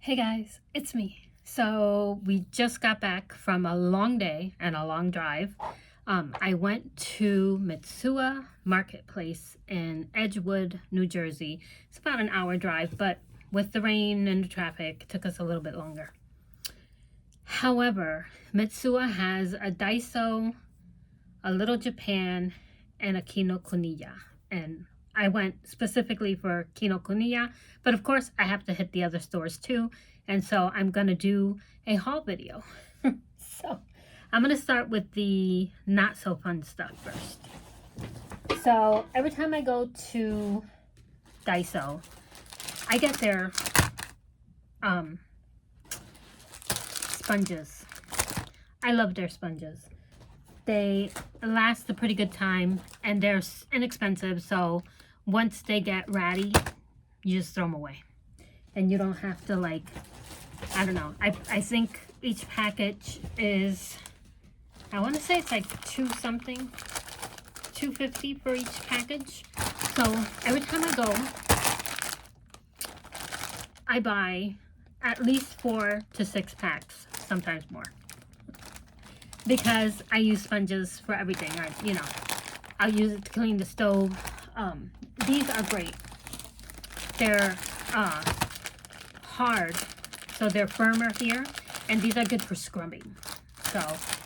Hey guys, it's me. So we just got back from a long day and a long drive. I went to Mitsuwa Marketplace in Edgewood, New Jersey. It's about an hour drive, but with the rain and the traffic, it took us a little bit longer. However, Mitsuwa has a Daiso, a Little Japan, and a Kinokuniya. And I went specifically for Kinokuniya, but of course I have to hit the other stores too. And so I'm going to do a haul video. So I'm going to start with the not so fun stuff first. So every time I go to Daiso, I get their sponges. I love their sponges. They last a pretty good time and they're inexpensive, so once they get ratty, you just throw them away. And you don't have to, like, I don't know. I think each package is, I want to say it's like $2.50 for each package. So every time I go, I buy at least 4 to 6 packs, sometimes more. Because I use sponges for everything. I'll use it to clean the stove. These are great. They're hard, so they're firmer here, and these are good for scrubbing. So,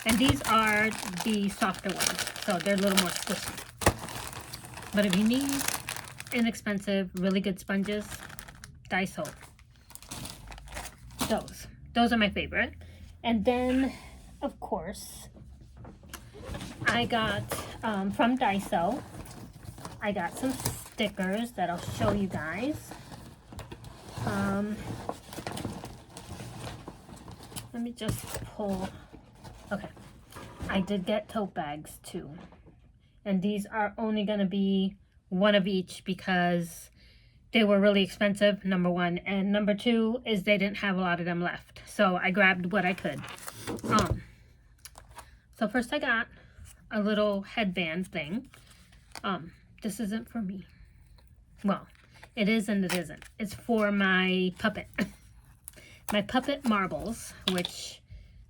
and these are the softer ones, so they're a little more squishy. But if you need inexpensive, really good sponges, Daiso. Those are my favorite. And then, of course, I got from Daiso, I got some stickers that I'll show you guys. Let me just pull. Okay, I did get tote bags too, and these are only going to be one of each because they were really expensive, number one, and number two is they didn't have a lot of them left, so I grabbed what I could. So first I got a little headband thing. This isn't for me. Well, it is and it isn't. It's for my puppet. My puppet Marbles, which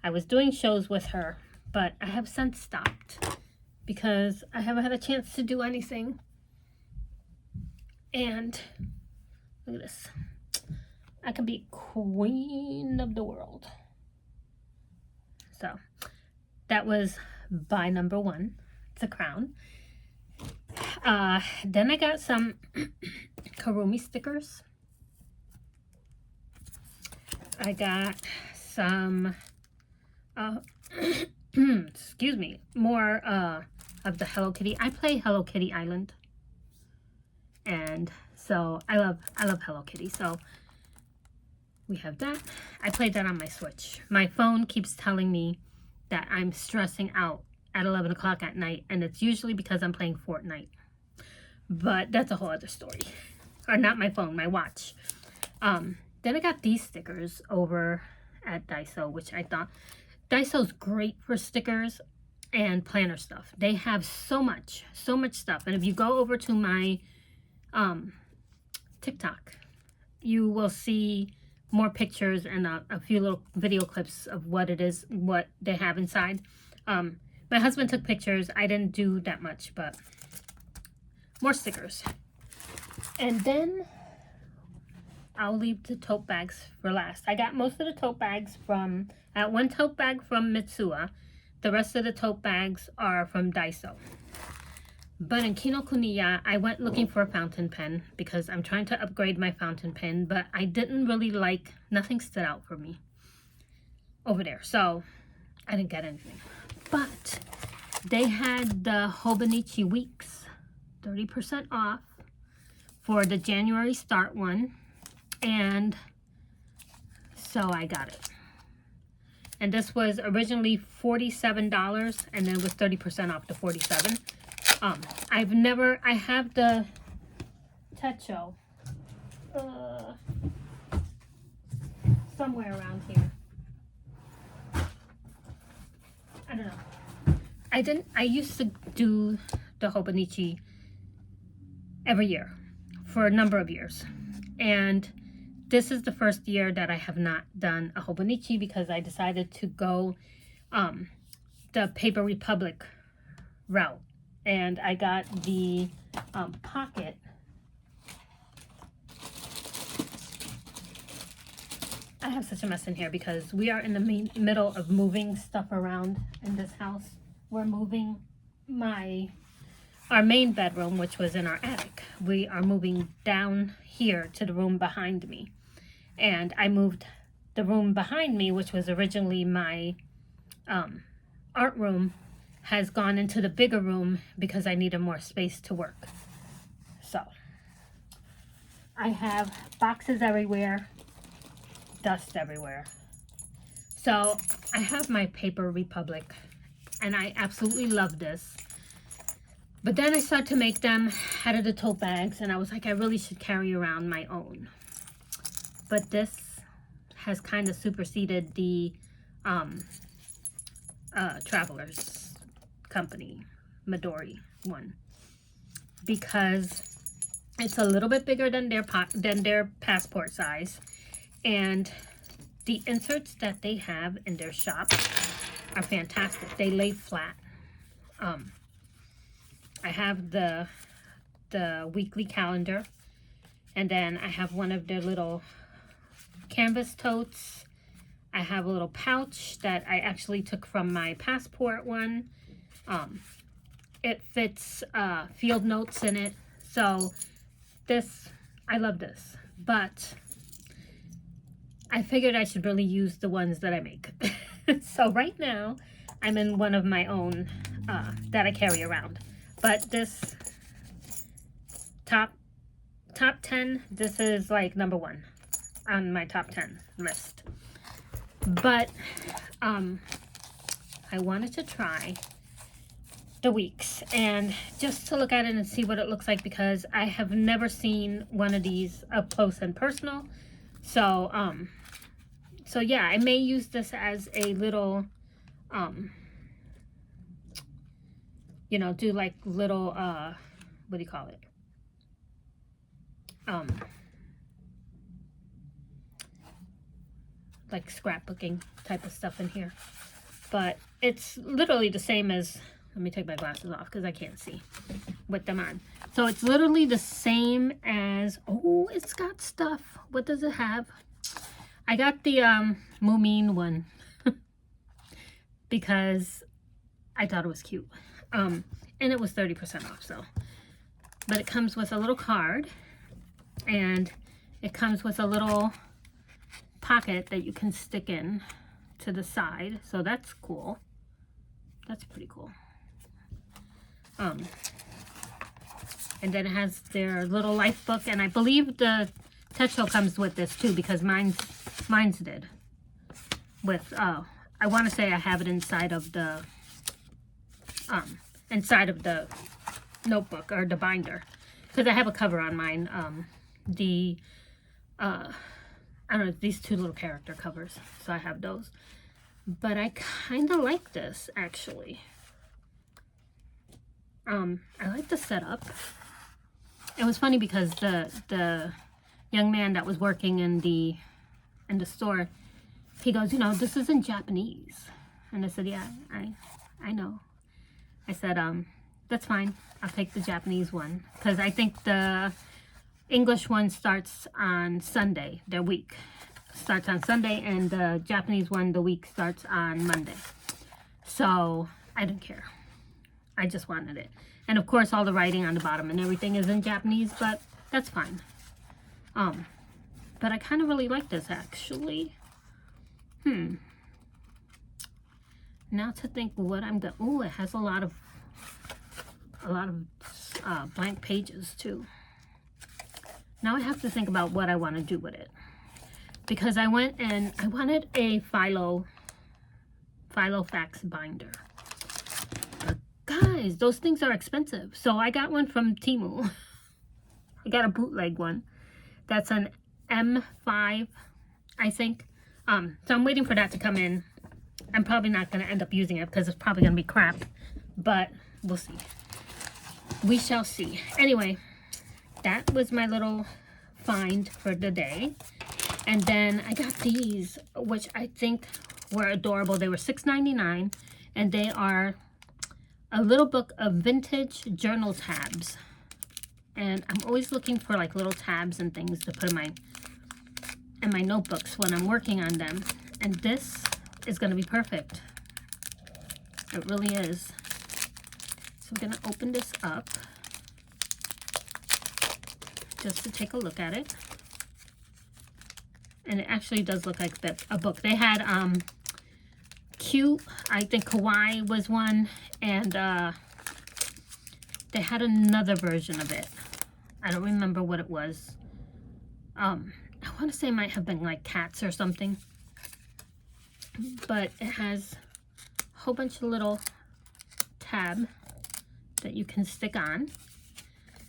I was doing shows with her, but I have since stopped because I haven't had a chance to do anything. And look at this. I can be queen of the world. So that was buy number one. It's a crown. Then I got some Karumi stickers. I got some, excuse me, more of the Hello Kitty. I play Hello Kitty Island, and so I love Hello Kitty. So we have that. I played that on my Switch. My phone keeps telling me that I'm stressing out at 11 o'clock at night, and it's usually because I'm playing Fortnite. But that's a whole other story. Or not my phone, my watch. Then I got these stickers over at Daiso, which I thought Daiso's great for stickers and planner stuff. They have so much stuff. And if you go over to my TikTok, you will see more pictures and a few little video clips of what it is, what they have inside. My husband took pictures. I didn't do that much, but more stickers. And then I'll leave the tote bags for last. I got most of the tote bags from, I got one tote bag from Mitsuwa. The rest of the tote bags are from Daiso. But in Kinokuniya, I went looking for a fountain pen because I'm trying to upgrade my fountain pen, but I didn't really like, nothing stood out for me over there. So I didn't get anything. But they had the Hobonichi Weeks, 30% off for the January start one. And so I got it. And this was originally $47 and then was 30% off to $47. I have the Techo somewhere around here. I don't know. I used to do the Hobonichi every year for a number of years. And this is the first year that I have not done a Hobonichi because I decided to go the Paper Republic route. And I got the pocket. I have such a mess in here because we are in the middle of moving stuff around in this house. We're moving our main bedroom, which was in our attic. We are moving down here to the room behind me. And I moved the room behind me, which was originally my art room, has gone into the bigger room because I needed more space to work. So I have boxes everywhere, dust everywhere. So I have my Paper Republic and I absolutely love this. But then I started to make them out of the tote bags and I was like, I really should carry around my own. But this has kind of superseded the Travelers Company Midori one because it's a little bit bigger than their passport size, and the inserts that they have in their shop are fantastic. They lay flat. I have the weekly calendar, and then I have one of their little canvas totes. I have a little pouch that I actually took from my passport one. It fits field notes in it. So this, I love this. But I figured I should really use the ones that I make. So right now, I'm in one of my own that I carry around. But this top 10, this is like number 1 on my top 10 list. But I wanted to try the weeks and just to look at it and see what it looks like because I have never seen one of these up close and personal. So so yeah, I may use this as a little you know, do like little what do you call it? Like scrapbooking type of stuff in here. But it's literally the same as, let me take my glasses off because I can't see with them on. So it's literally the same as, oh, it's got stuff. What does it have? I got the Moomin one because I thought it was cute. And it was 30% off, so. But it comes with a little card and it comes with a little pocket that you can stick in to the side, so that's cool. That's pretty cool. And then it has their little life book, and I believe the Techo comes with this too because mine's did. With I want to say I have it inside of the notebook or the binder because I have a cover on mine. I don't know, these 2 little character covers, so I have those. But I kind of like this, actually. I like the setup. It was funny because the young man that was working in the store, he goes, you know, this is in Japanese. And I said, yeah, I know. I said, that's fine. I'll take the Japanese one. Because I think the English one starts on Sunday. Their week starts on Sunday, and the Japanese one, the week starts on Monday. So I didn't care. I just wanted it. And of course, all the writing on the bottom and everything is in Japanese, but that's fine. But I kind of really like this, actually. Now to think what I'm gonna. Oh, it has a lot of blank pages too. Now I have to think about what I want to do with it. Because I went and I wanted a Filofax binder. But guys, those things are expensive. So I got one from Temu. I got a bootleg one. That's an M5, I think. So I'm waiting for that to come in. I'm probably not going to end up using it because it's probably going to be crap. But we'll see. We shall see. Anyway, that was my little find for the day. And then I got these, which I think were adorable. They were $6.99, and they are a little book of vintage journal tabs. And I'm always looking for like little tabs and things to put in my notebooks when I'm working on them. And this is going to be perfect. It really is. So I'm going to open this up just to take a look at it. And it actually does look like a book. They had Cute, I think Kawaii was one, and they had another version of it. I don't remember what it was. I want to say it might have been like cats or something. But it has a whole bunch of little tab that you can stick on.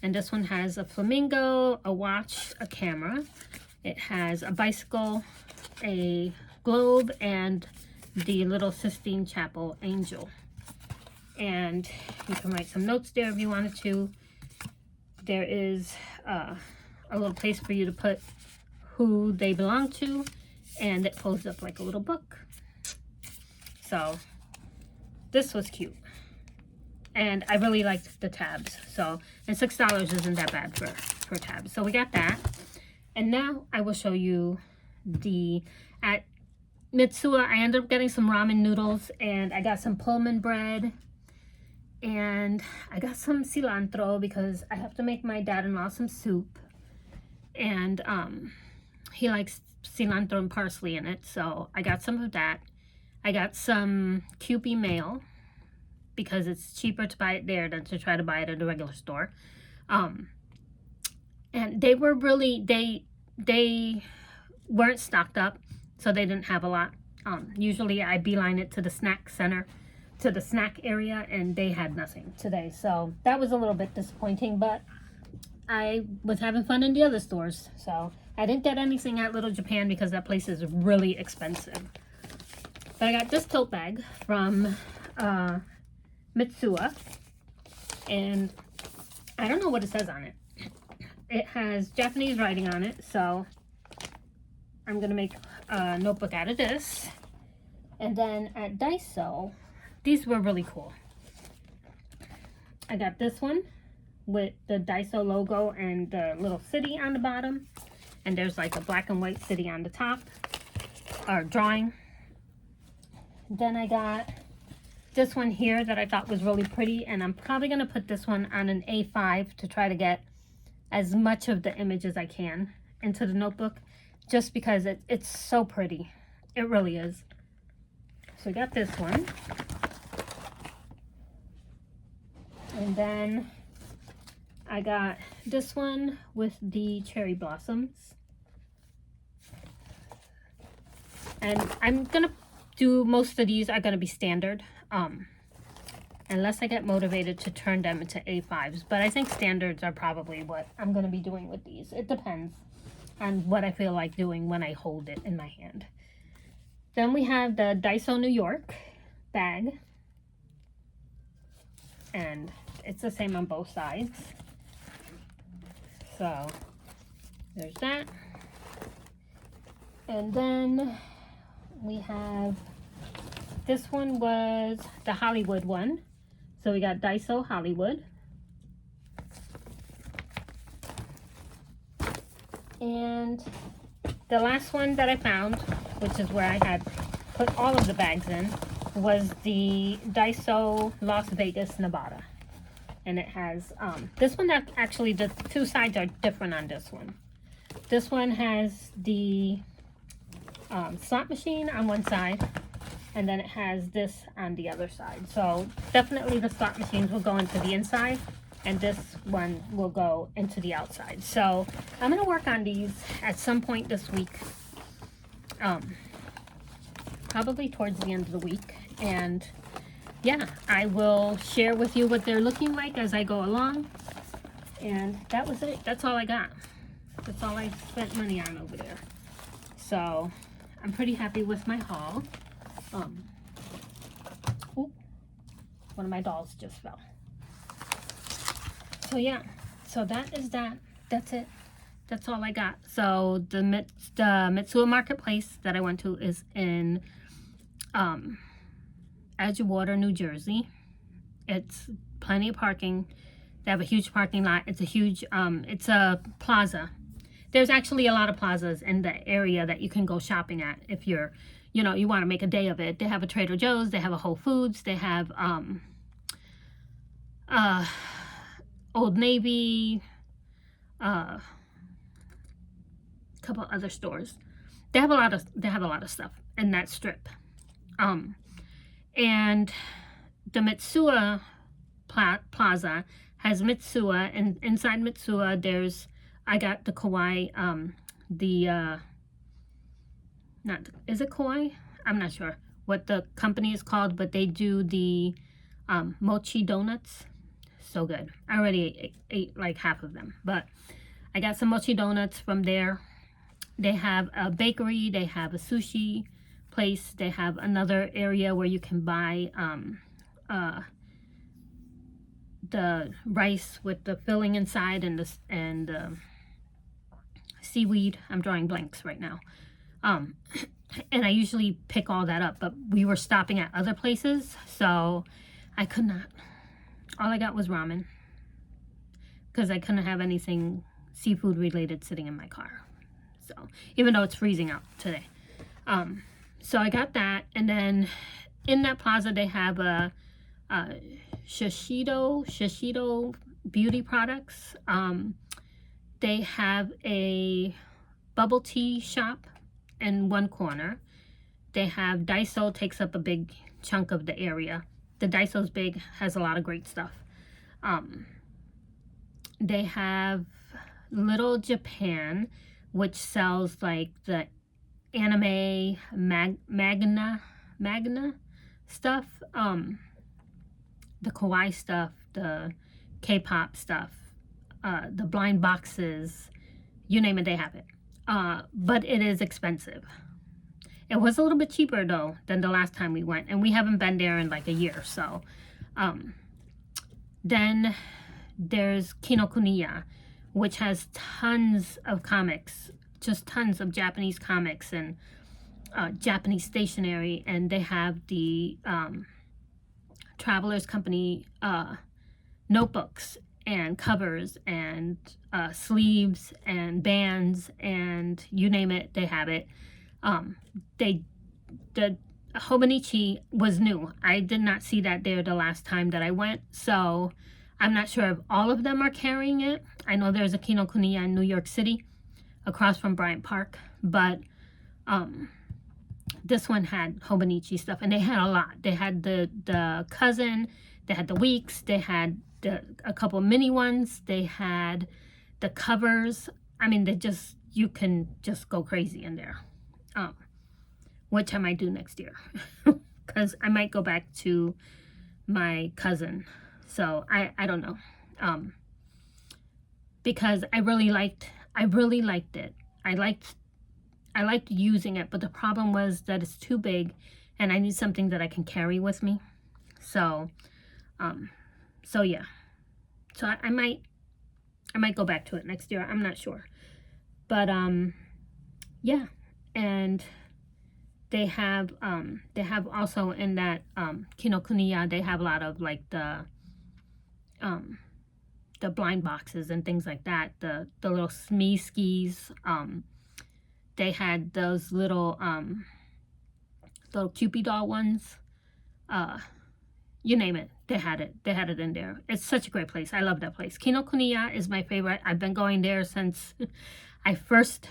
And this one has a flamingo, a watch, a camera. It has a bicycle, a globe, and the little Sistine Chapel angel. And you can write some notes there if you wanted to. There is a little place for you to put who they belong to, and it folds up like a little book. So this was cute, and I really liked the tabs. So, and $6 isn't that bad for tabs. So we got that. And now I will show you at Mitsuwa, I ended up getting some ramen noodles, and I got some Pullman bread, and I got some cilantro because I have to make my dad-in-law some soup. And he likes cilantro and parsley in it, so I got some of that. I got some Kewpie mayo because it's cheaper to buy it there than to try to buy it at a regular store. And they were really, they weren't stocked up, so they didn't have a lot. Usually I beeline it to the snack center, to the snack area, and they had nothing today. So that was a little bit disappointing, but I was having fun in the other stores. So I didn't get anything at Little Japan because that place is really expensive. But I got this tote bag from Mitsuwa, and I don't know what it says on it. It has Japanese writing on it, so I'm going to make a notebook out of this. And then at Diaso, these were really cool. I got this one with the Diaso logo and the little city on the bottom. And there's like a black and white city on the top, or drawing. Then I got this one here that I thought was really pretty, and I'm probably going to put this one on an A5 to try to get as much of the image as I can into the notebook, just because it's so pretty. It really is. So we got this one. And then I got this one with the cherry blossoms. And I'm going to do, most of these are going to be standard. Unless I get motivated to turn them into A5s. But I think standards are probably what I'm going to be doing with these. It depends on what I feel like doing when I hold it in my hand. Then we have the Diaso New York bag. And it's the same on both sides. So there's that. And then we have, this one was the Hollywood one. So we got Diaso Hollywood. And the last one that I found, which is where I had put all of the bags in, was the Diaso Las Vegas, Nevada. And it has, this one, that actually the two sides are different on this one. This one has the slot machine on one side, and then it has this on the other side. So definitely the slot machines will go into the inside, and this one will go into the outside. So I'm going to work on these at some point this week, probably towards the end of the week. And yeah, I will share with you what they're looking like as I go along. And that was it. That's all I got. That's all I spent money on over there. So I'm pretty happy with my haul. Ooh, one of my dolls just fell. So yeah, so that is that. That's it. that's all I got. So the Mitsuwa marketplace that I went to is in Edgewater, New Jersey. It's plenty of parking. They have a huge parking lot. It's a huge, it's a plaza. There's actually a lot of plazas in the area that you can go shopping at if you're, you know, you want to make a day of it. They have a Trader Joe's, they have a Whole Foods, they have Old Navy, a couple other stores. They have a lot of stuff in that strip. And the Mitsuwa Plaza has Mitsuwa, and inside Mitsuwa I got the Kawaii, is it Kawaii? I'm not sure what the company is called, but they do the mochi donuts. So good. I already ate like half of them, but I got some mochi donuts from there. They have a bakery, they have a sushi place, they have another area where you can buy the rice with the filling inside and the seaweed. I'm drawing blanks right now. And I usually pick all that up, but we were stopping at other places, so I could not. All I got was ramen because I couldn't have anything seafood related sitting in my car. So even though it's freezing out today. So I got that, and then in that plaza they have a Shishido beauty products. They have a bubble tea shop in one corner. They have Diaso, takes up a big chunk of the area. The Daiso's big, has a lot of great stuff. They have Little Japan, which sells like the anime magna stuff, the kawaii stuff, the K-pop stuff, the blind boxes, you name it, they have it. But it is expensive. It was a little bit cheaper though than the last time we went, and we haven't been there in like a year. So then there's Kinokuniya, which has tons of comics, just tons of Japanese comics and Japanese stationery, and they have the Travelers Company notebooks and covers and sleeves and bands and you name it, they have it. The Hobonichi was new. I did not see that there the last time that I went, so I'm not sure if all of them are carrying it. I know there's a Kinokuniya in New York City across from Bryant Park, but this one had Hobonichi stuff, and they had a lot. They had the cousin, they had the weeks, they had a couple mini ones, they had the covers. I mean, you can just go crazy in there, which I might do next year because I might go back to my cousin. So I don't know, because I really liked it. I liked using it, but the problem was that it's too big and I need something that I can carry with me. So yeah. So I might go back to it next year. I'm not sure. But yeah. And they have also in that Kinokuniya, they have a lot of like the blind boxes and things like that, the little Smee skis. They had those little Cupid doll ones, you name it, they had it in there. It's such a great place. I love that place. Kinokuniya is my favorite. I've been going there since I first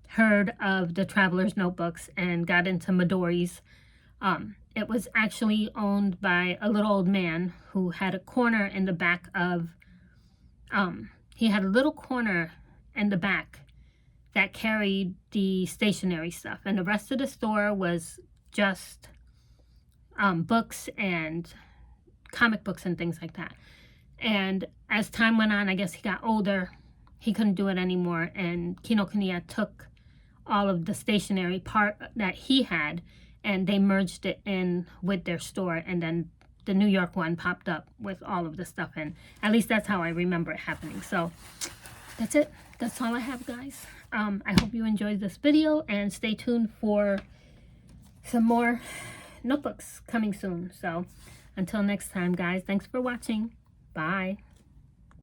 heard of the Traveler's Notebooks and got into Midori's. It was actually owned by a little old man who had a corner in the back of, he had a little corner in the back that carried the stationery stuff, and the rest of the store was just books and comic books and things like that. And as time went on, I guess he got older, he couldn't do it anymore, and Kinokuniya took all of the stationery part that he had and they merged it in with their store, and then the New York one popped up with all of the stuff in. At least that's how I remember it happening. So that's it. that's all I have, guys. I hope you enjoyed this video, and stay tuned for some more notebooks coming soon. So until next time, guys, thanks for watching. Bye.